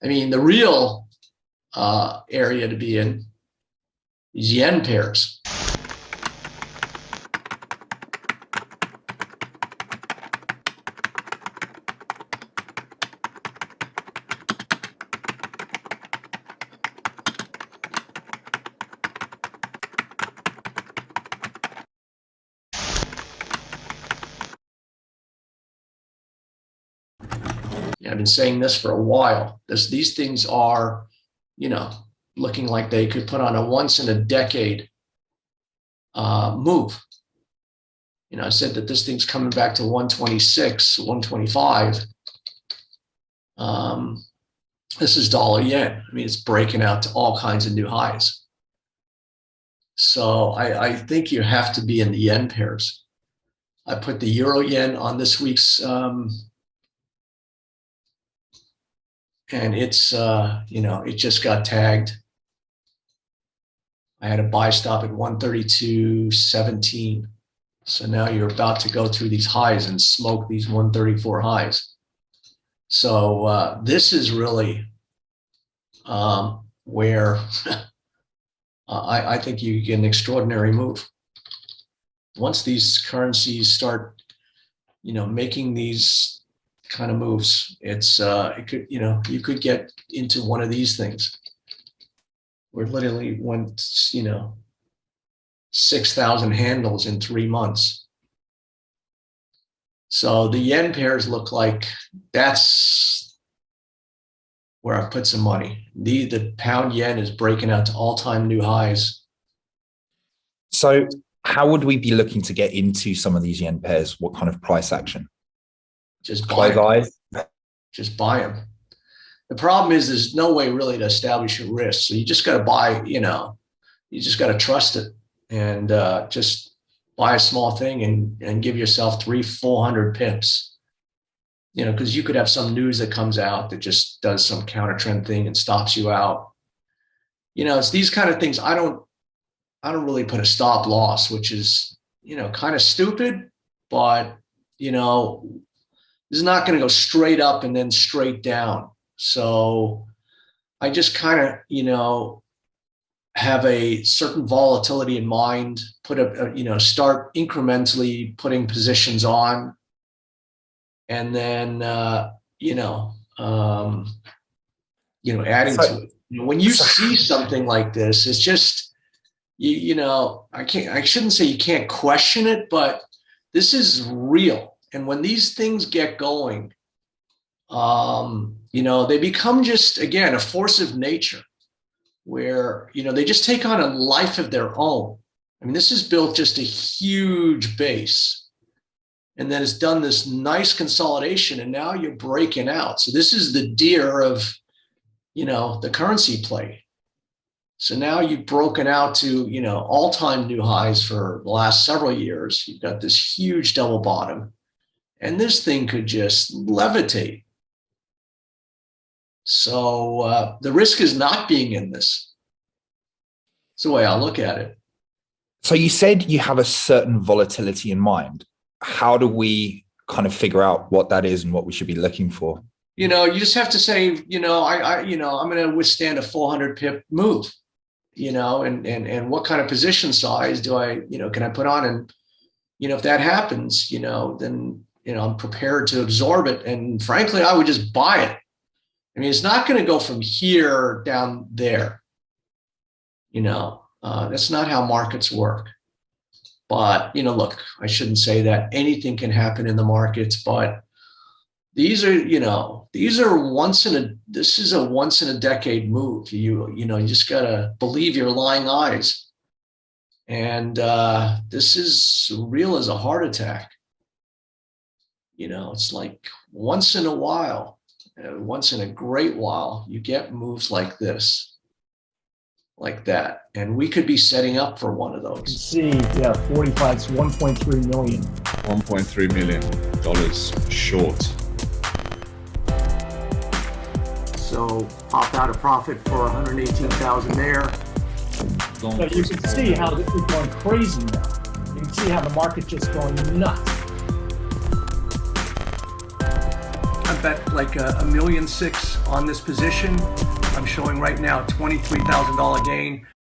I mean, the real area to be in is yen pairs. I've been saying this for a while. These things are, looking like they could put on a once in a decade move. I said that this thing's coming back to 126, 125. This is dollar yen. I mean, it's breaking out to all kinds of new highs. So I think you have to be in the yen pairs. I put the euro yen on this week's and it's, it just got tagged. I had a buy stop at 132.17. So now you're about to go through these highs and smoke these 134 highs. So this is really where I think you get an extraordinary move. Once these currencies start, making these kind of moves, it could, you could get into one of these things where literally went, 6,000 handles in 3 months. So the yen pairs look like that's where I've put some money. The pound yen is breaking out to all-time new highs. So how would we be looking to get into some of these yen pairs? What kind of price action? Just buy them. Just buy them. The problem is there's no way really to establish a risk. So you just got to buy, you just got to trust it and just buy a small thing and give yourself 300-400 pips, because you could have some news that comes out that just does some counter trend thing and stops you out. It's these kind of things. I don't really put a stop loss, which is, kind of stupid, but, this is not going to go straight up and then straight down. So I just kind of, have a certain volatility in mind, start incrementally putting positions on, and then, adding to it. When you see something like this, it's just, I shouldn't say you can't question it, but this is real. And when these things get going, they become just, again, a force of nature where, they just take on a life of their own. I mean, this has built just a huge base, and then it's done this nice consolidation, and now you're breaking out. So this is the deer of, the currency play. So now you've broken out to, all-time new highs for the last several years. You've got this huge double bottom. And this thing could just levitate. So the risk is not being in this. It's the way I look at it. So you said you have a certain volatility in mind. How do we kind of figure out what that is and what we should be looking for? You just have to say, I'm going to withstand a 400 pip move, and what kind of position size do I, can I put on? And, if that happens, then, I'm prepared to absorb it. And frankly, I would just buy it. I mean, it's not going to go from here down there. That's not how markets work. But, look, I shouldn't say that. Anything can happen in the markets, but this is a once in a decade move. You just got to believe your lying eyes. And this is real as a heart attack. It's like once in a while, once in a great while, you get moves like this, like that. And we could be setting up for one of those. You can see, 45 is 1.3 million. $1.3 million short. So pop out a profit for 118,000 there. So you can see how this is going crazy now. You can see how the market just going nuts. bet like $1.6 million on this position. I'm showing right now $23,000 gain.